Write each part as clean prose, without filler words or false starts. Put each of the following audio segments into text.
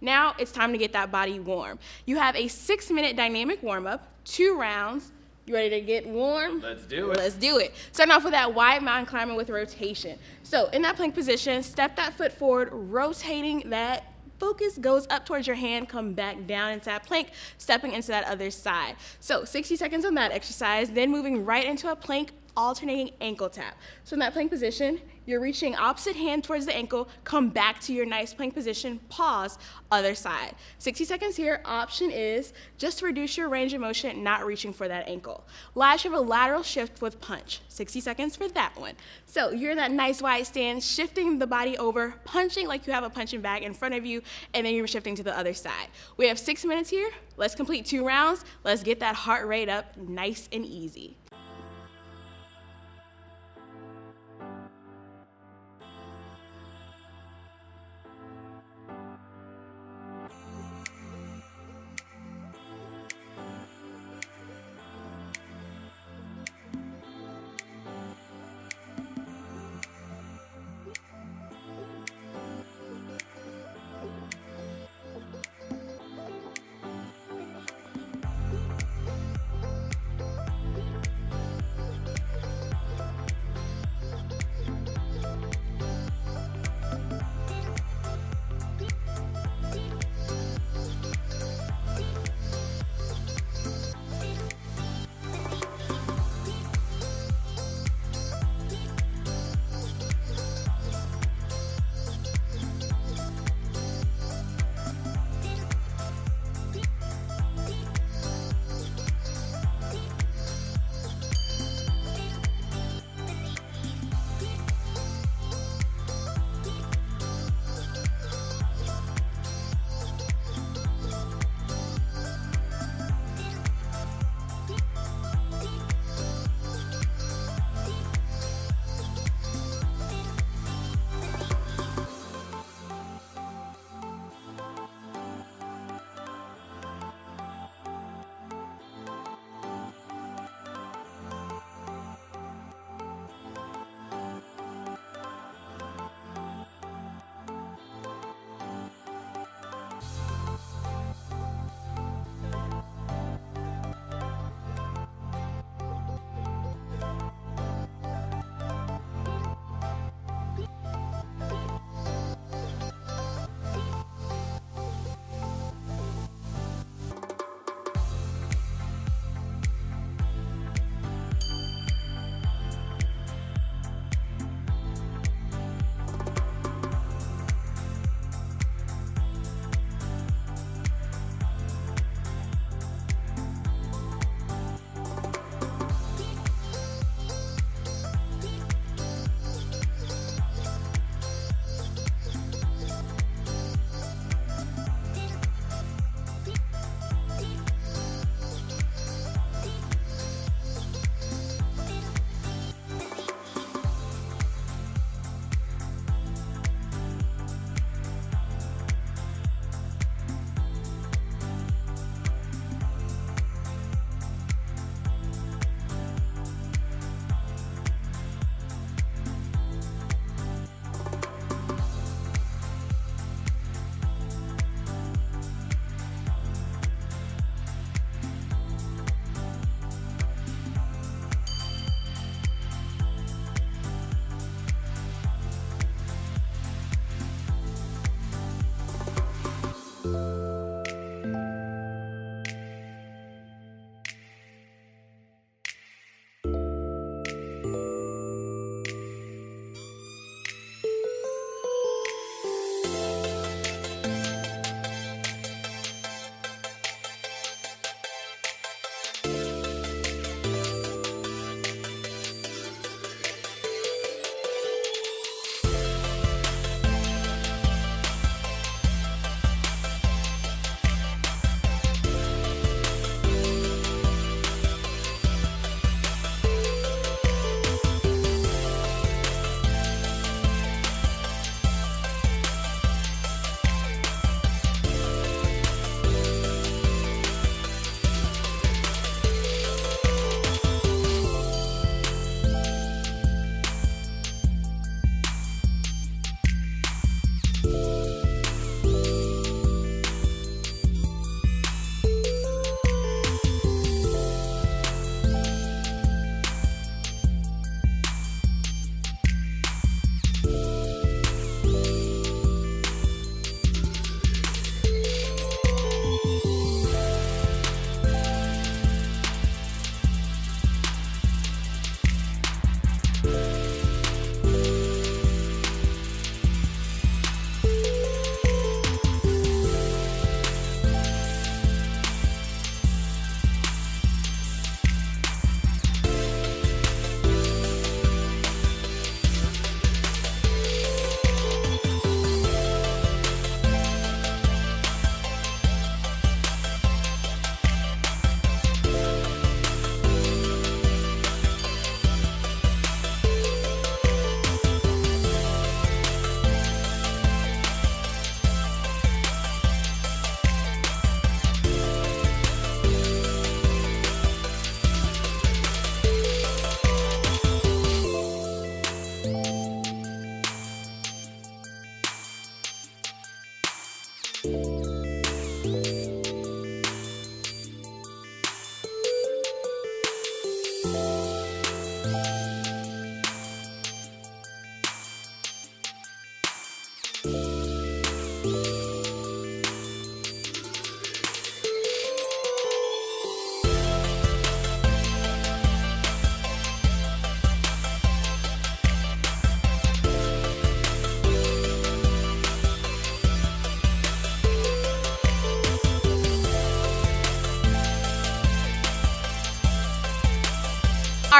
Now it's time to get that body warm. You have a 6-minute dynamic warm-up, 2 rounds. You ready to get warm? Let's do it. Let's do it. Starting off with that wide mountain climbing with rotation. So in that plank position, step that foot forward, rotating that. Focus goes up towards your hand, come back down into that plank, stepping into that other side. So 60 seconds on that exercise, then moving right into a plank, alternating ankle tap. So in that plank position, you're reaching opposite hand towards the ankle, come back to your nice plank position, pause, other side. 60 seconds here. Option is just to reduce your range of motion, not reaching for that ankle. Last, you have a lateral shift with punch. 60 seconds for that one. So you're in that nice wide stance, shifting the body over, punching like you have a punching bag in front of you, and then you're shifting to the other side. We have 6 minutes here. Let's complete 2 rounds. Let's get that heart rate up nice and easy.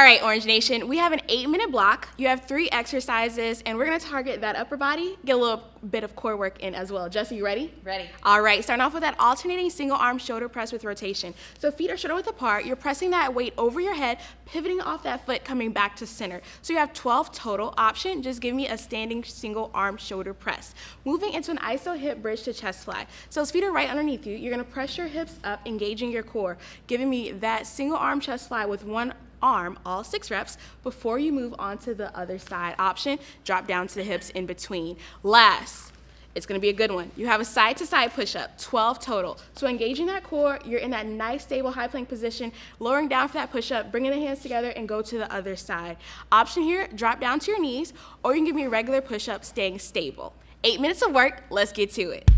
All right, Orange Nation, we have an 8-minute block. You have 3 exercises, and we're gonna target that upper body, get a little bit of core work in as well. Jesse, you ready? Ready. All right, starting off with that alternating single arm shoulder press with rotation. So feet are shoulder width apart, you're pressing that weight over your head, pivoting off that foot, coming back to center. So you have 12 total. Option, just give me a standing single arm shoulder press. Moving into an iso hip bridge to chest fly. So those feet are right underneath you. You're gonna press your hips up, engaging your core, giving me that single arm chest fly with one arm, all 6 reps, before you move on to the other side. Option, drop down to the hips in between. Last, it's gonna be a good one. You have a side to side push up, 12 total. So engaging that core, you're in that nice stable high plank position, lowering down for that push up, bringing the hands together and go to the other side. Option here, drop down to your knees, or you can give me a regular push up, staying stable. 8 minutes of work, let's get to it.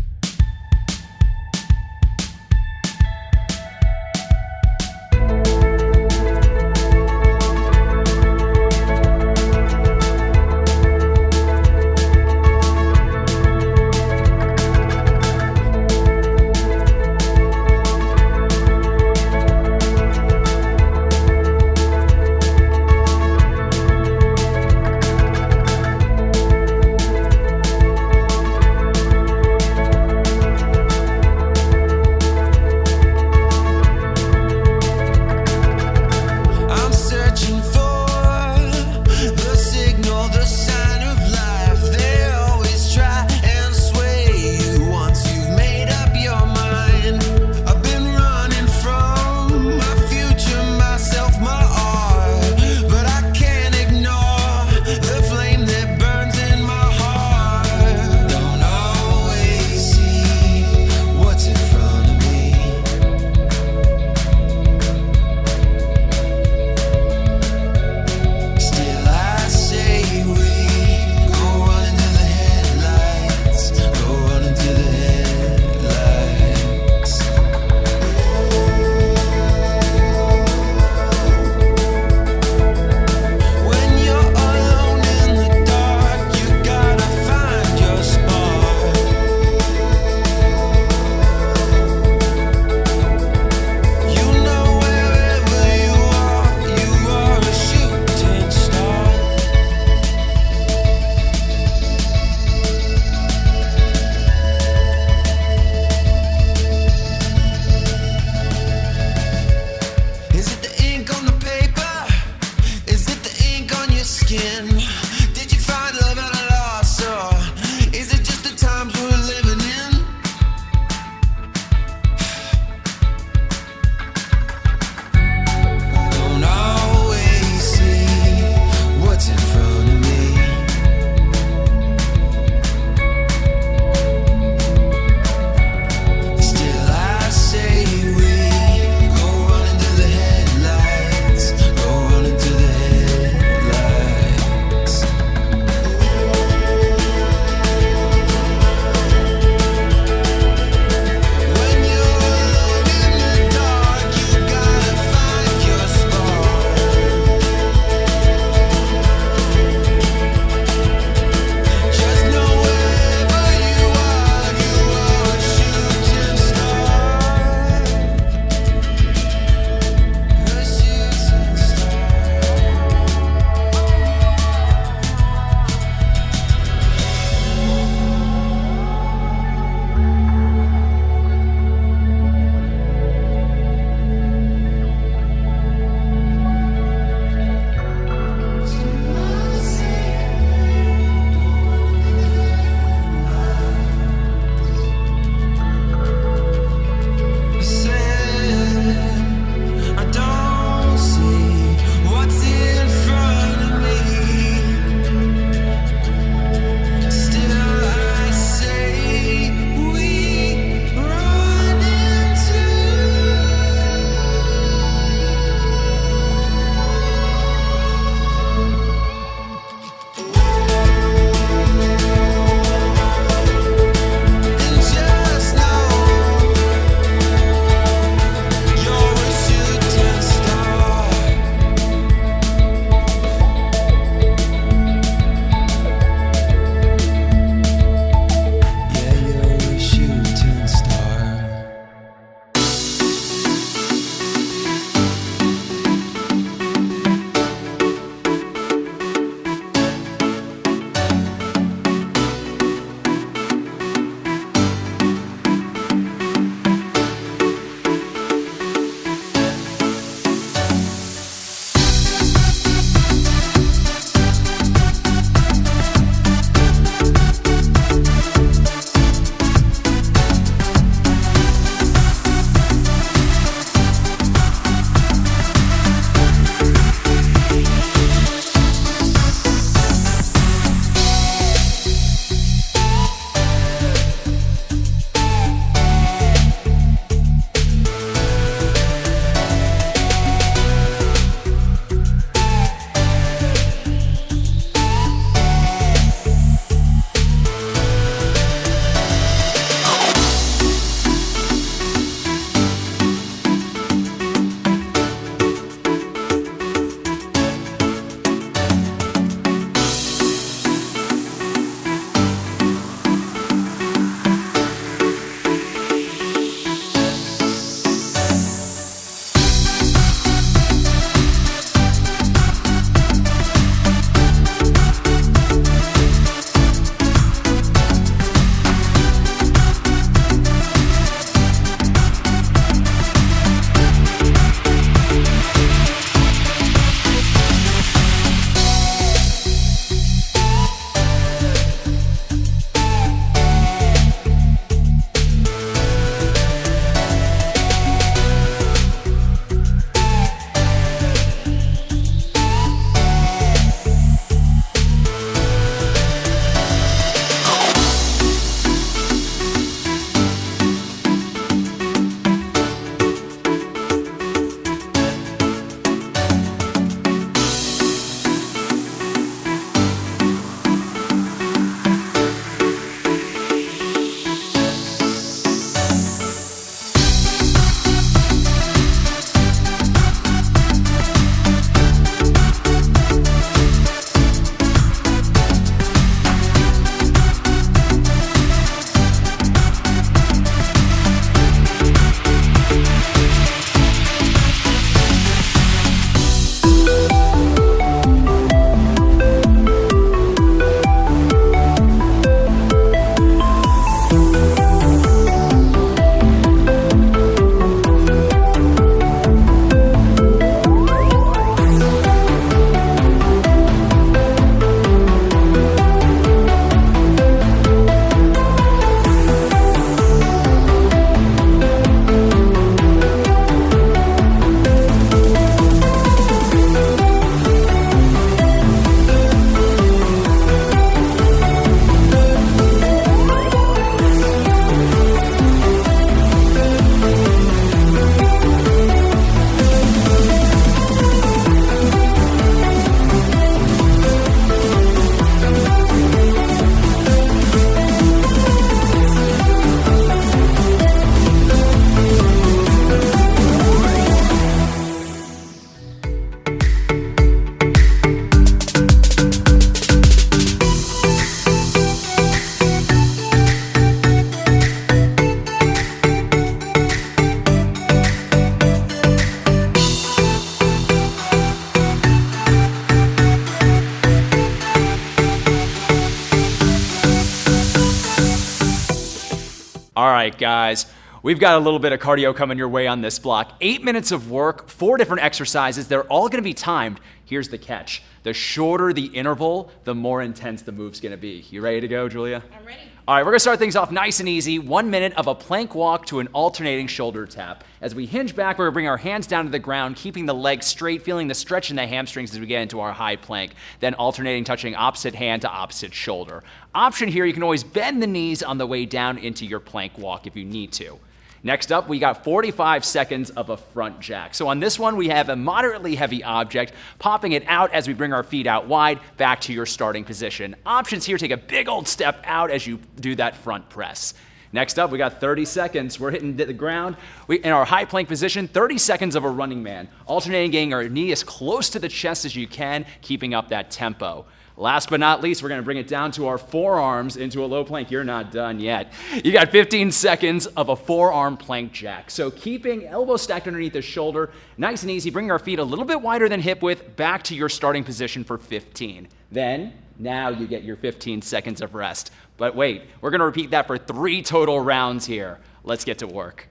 All right, guys. We've got a little bit of cardio coming your way on this block. 8 minutes of work, 4 different exercises. They're all going to be timed. Here's the catch. The shorter the interval, the more intense the move's going to be. You ready to go, Julia? I'm ready. All right, we're going to start things off nice and easy. 1 minute of a plank walk to an alternating shoulder tap. As we hinge back, we're going to bring our hands down to the ground, keeping the legs straight, feeling the stretch in the hamstrings as we get into our high plank. Then alternating, touching opposite hand to opposite shoulder. Option here, you can always bend the knees on the way down into your plank walk if you need to. Next up, we got 45 seconds of a front jack. So on this one, we have a moderately heavy object, popping it out as we bring our feet out wide, back to your starting position. Options here, take a big old step out as you do that front press. Next up, we got 30 seconds. We're hitting the ground. In our high plank position, 30 seconds of a running man. Alternating, getting our knee as close to the chest as you can, keeping up that tempo. Last but not least, we're going to bring it down to our forearms into a low plank. You're not done yet. You got 15 seconds of a forearm plank jack. So keeping elbows stacked underneath the shoulder, nice and easy. Bring our feet a little bit wider than hip width, back to your starting position for 15. Then, now you get your 15 seconds of rest. But wait, we're going to repeat that for 3 total rounds here. Let's get to work.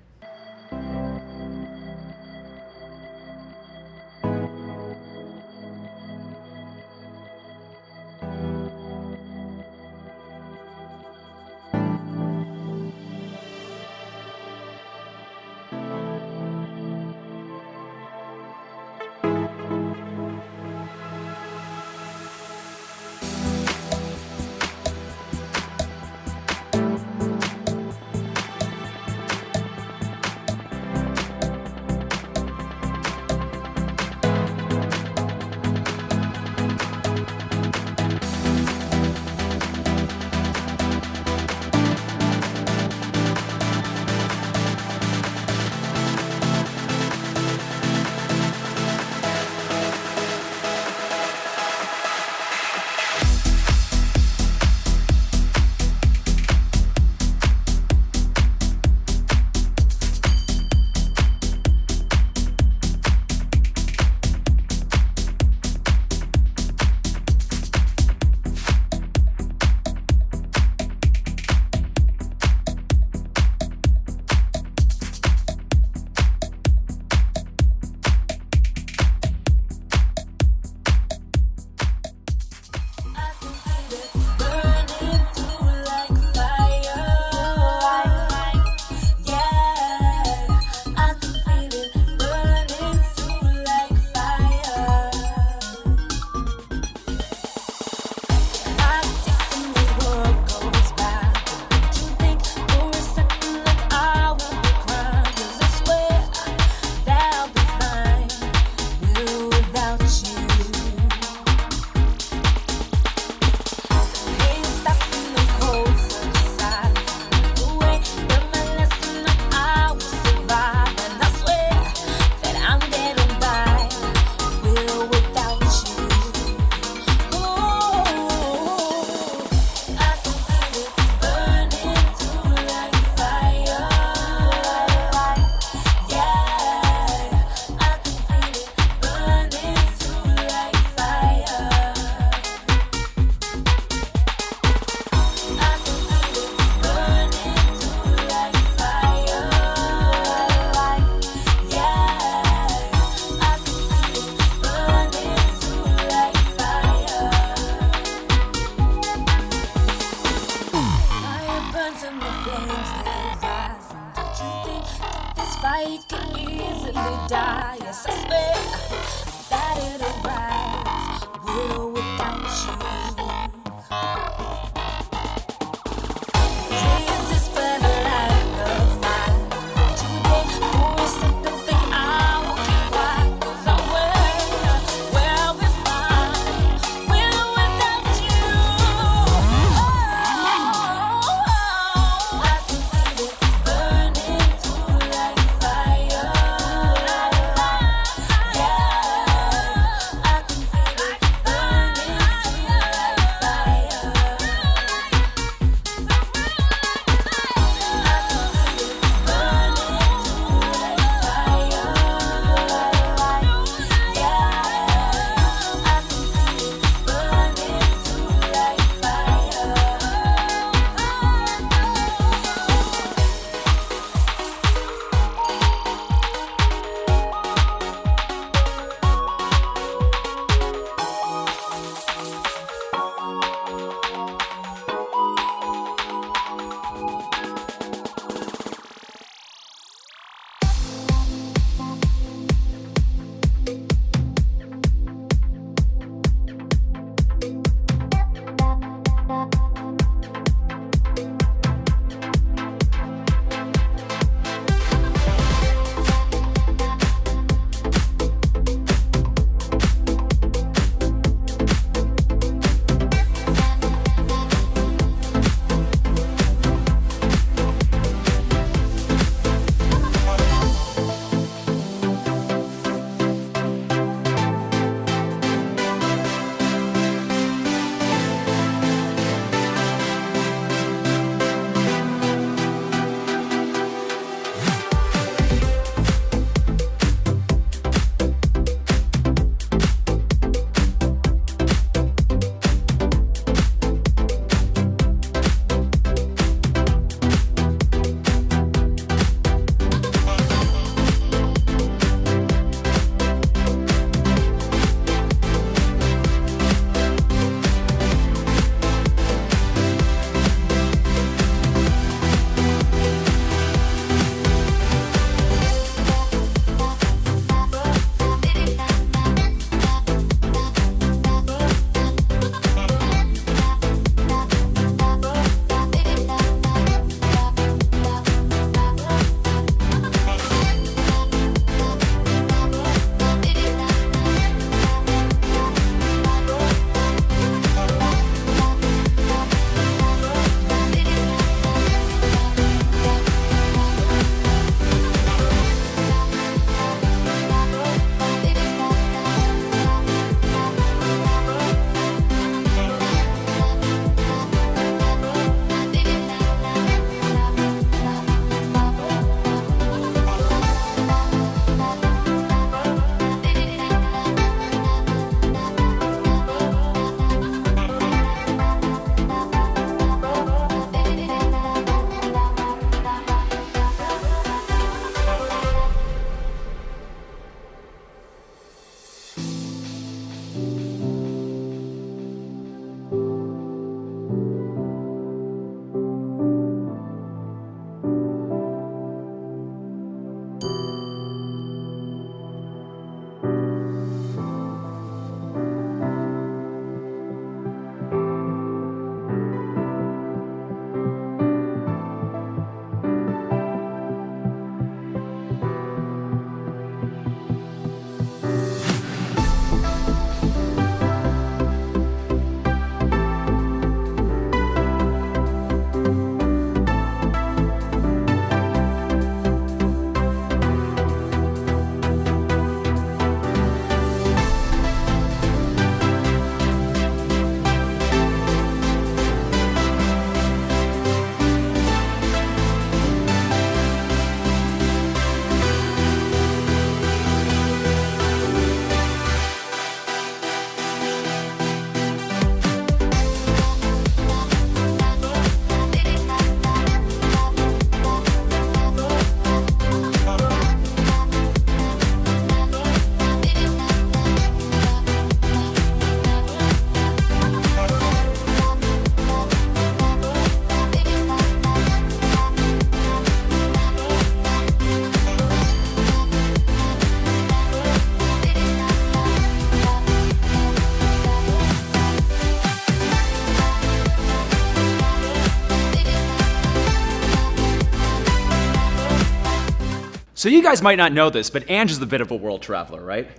So you guys might not know this, but Ange is a bit of a world traveler, right?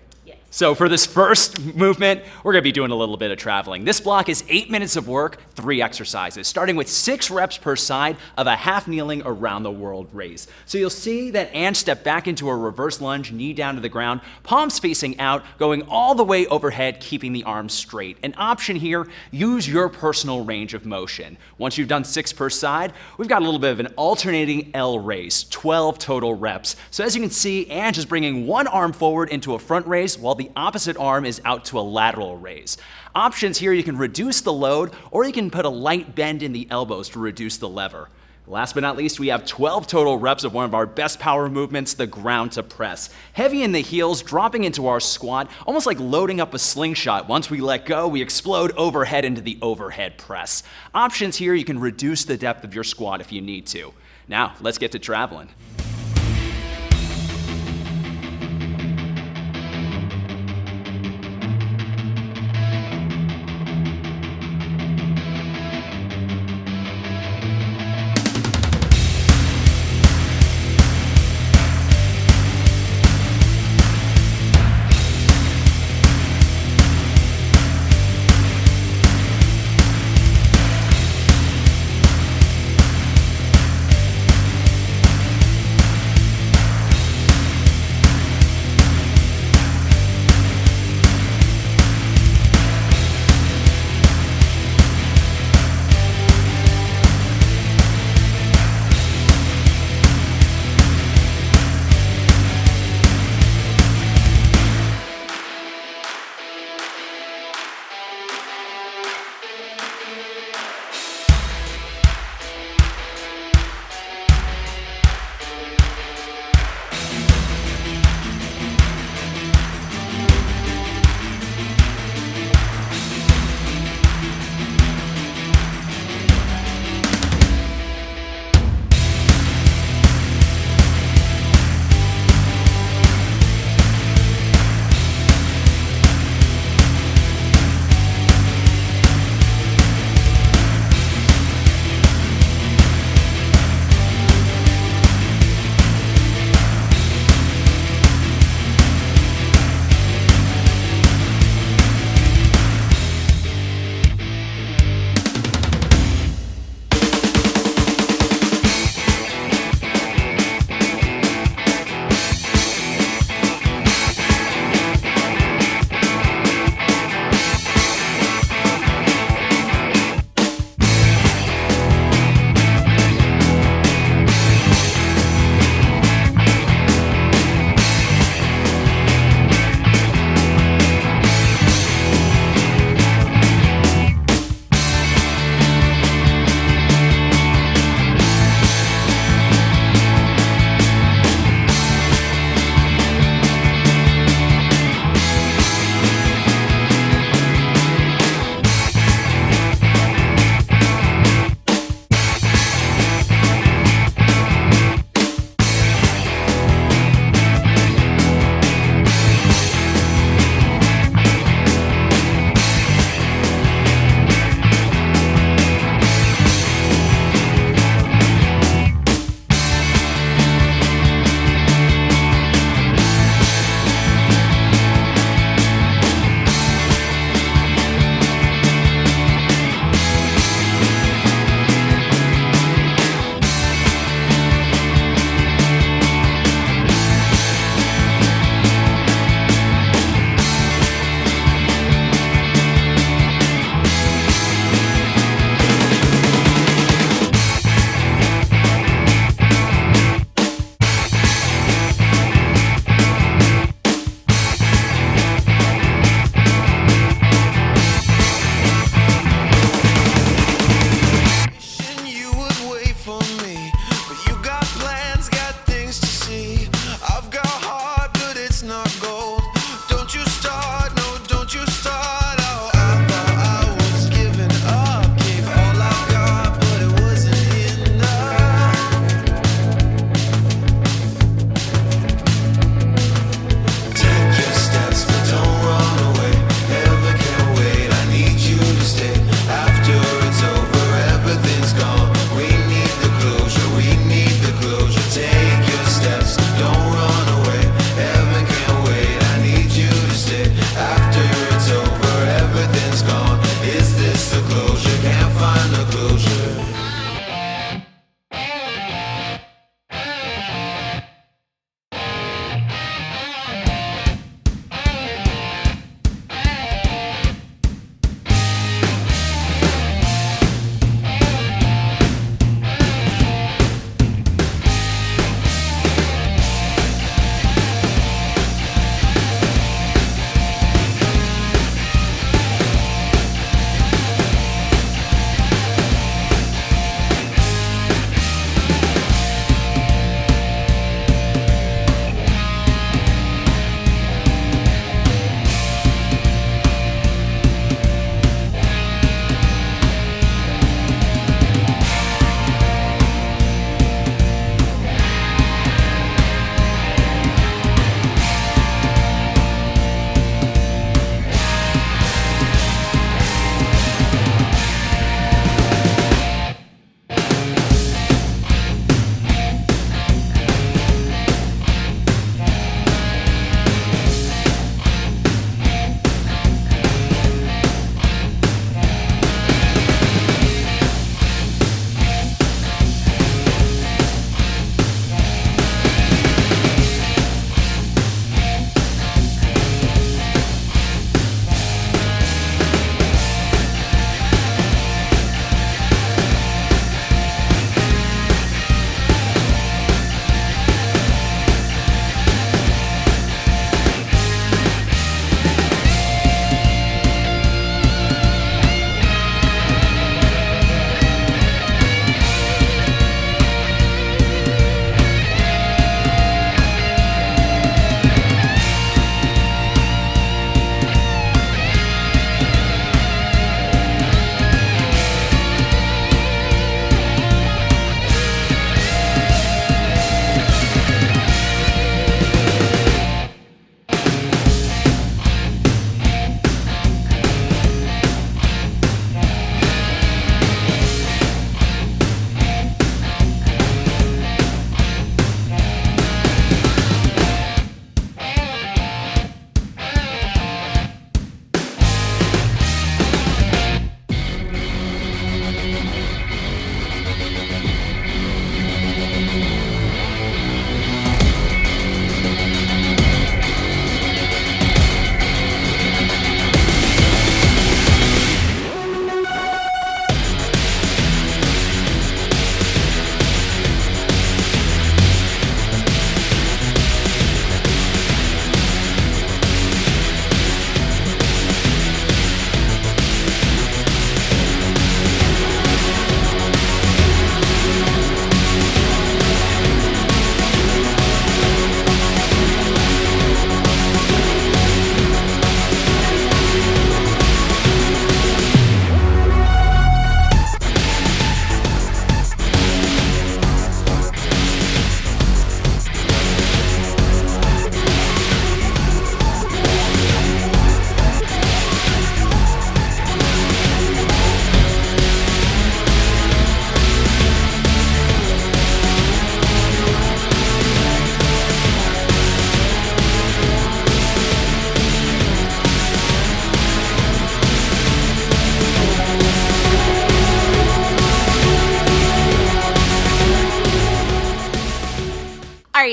So for this first movement, we're going to be doing a little bit of traveling. This block is 8 minutes of work, 3 exercises, starting with 6 reps per side of a half kneeling around the world raise. So you'll see that Ange stepped back into a reverse lunge, knee down to the ground, palms facing out, going all the way overhead, keeping the arms straight. An option here, use your personal range of motion. Once you've done 6 per side, we've got a little bit of an alternating L raise, 12 total reps. So as you can see, Ange is bringing one arm forward into a front raise while the opposite arm is out to a lateral raise. Options here, you can reduce the load or you can put a light bend in the elbows to reduce the lever. Last but not least, we have 12 total reps of one of our best power movements, the ground to press. Heavy in the heels, dropping into our squat, almost like loading up a slingshot. Once we let go, we explode overhead into the overhead press. Options here, you can reduce the depth of your squat if you need to. Now, let's get to traveling.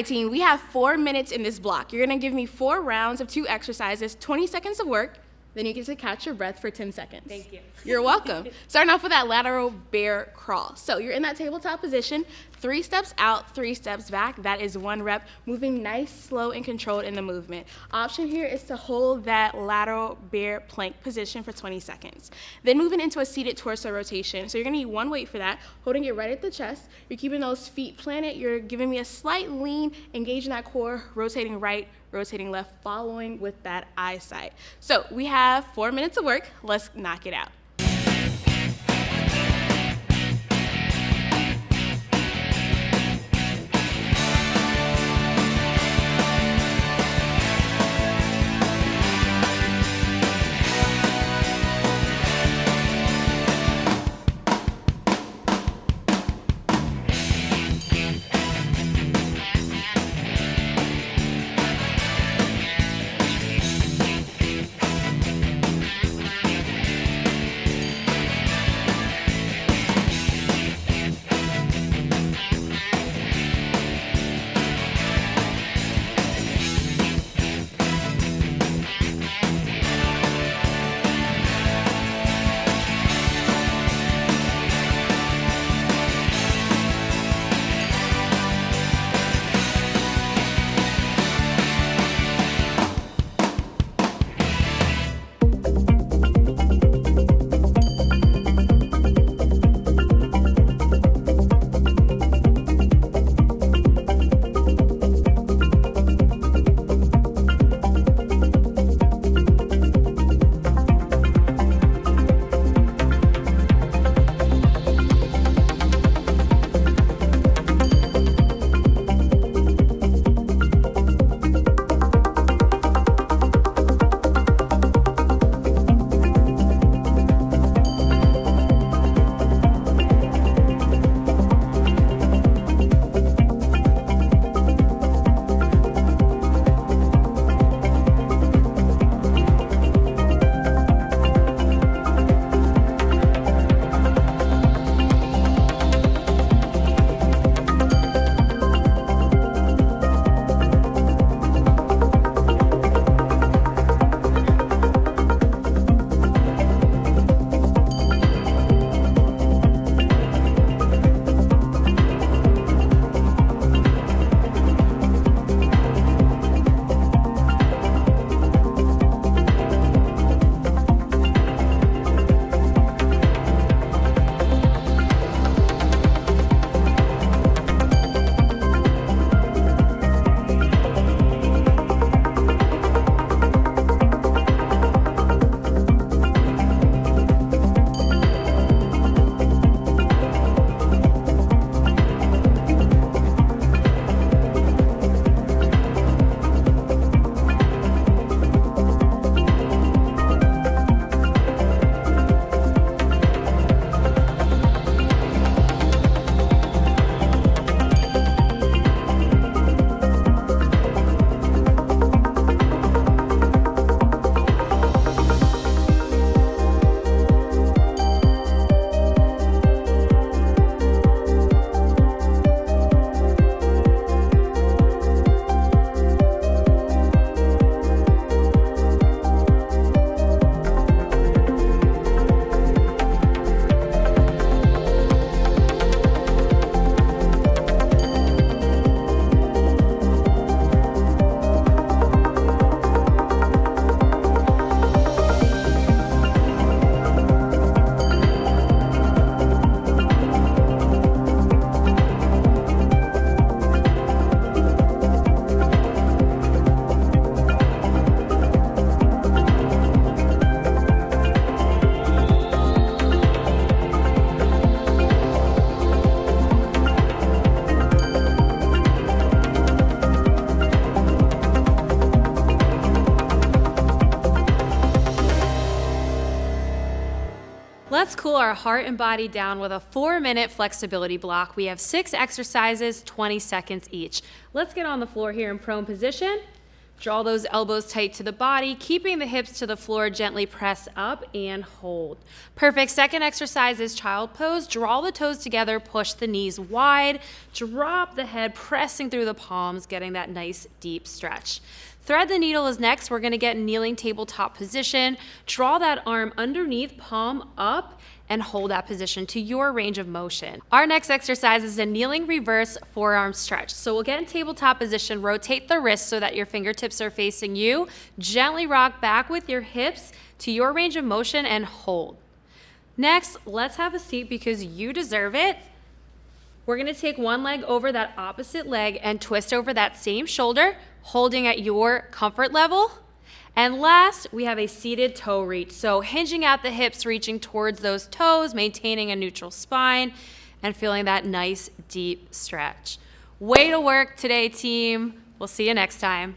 right, team, we have 4 minutes in this block. You're gonna give me 4 rounds of 2 exercises, 20 seconds of work, then you get to catch your breath for 10 seconds. Thank you. You're welcome. Starting off with that lateral bear crawl. So you're in that tabletop position, 3 steps out, 3 steps back. That is 1 rep, moving nice, slow, and controlled in the movement. Option here is to hold that lateral bear plank position for 20 seconds. Then moving into a seated torso rotation. So you're gonna need 1 weight for that, holding it right at the chest. You're keeping those feet planted. You're giving me a slight lean, engaging that core, rotating right, rotating left, following with that eyesight. So we have 4 minutes of work. Let's knock it out. Let's cool our heart and body down with a 4-minute flexibility block. We have 6 exercises, 20 seconds each. Let's get on the floor here in prone position. Draw those elbows tight to the body, keeping the hips to the floor, gently press up and hold. Perfect. Second exercise is child pose. Draw the toes together, push the knees wide, drop the head, pressing through the palms, getting that nice deep stretch. Thread the needle is next. We're gonna get kneeling tabletop position. Draw that arm underneath, palm up, and hold that position to your range of motion. Our next exercise is a kneeling reverse forearm stretch. So we'll get in tabletop position, rotate the wrists so that your fingertips are facing you. Gently rock back with your hips to your range of motion and hold. Next, let's have a seat because you deserve it. We're gonna take one leg over that opposite leg and twist over that same shoulder, holding at your comfort level. And last, we have a seated toe reach. So hinging at the hips, reaching towards those toes, maintaining a neutral spine, and feeling that nice deep stretch. Way to work today, team. We'll see you next time.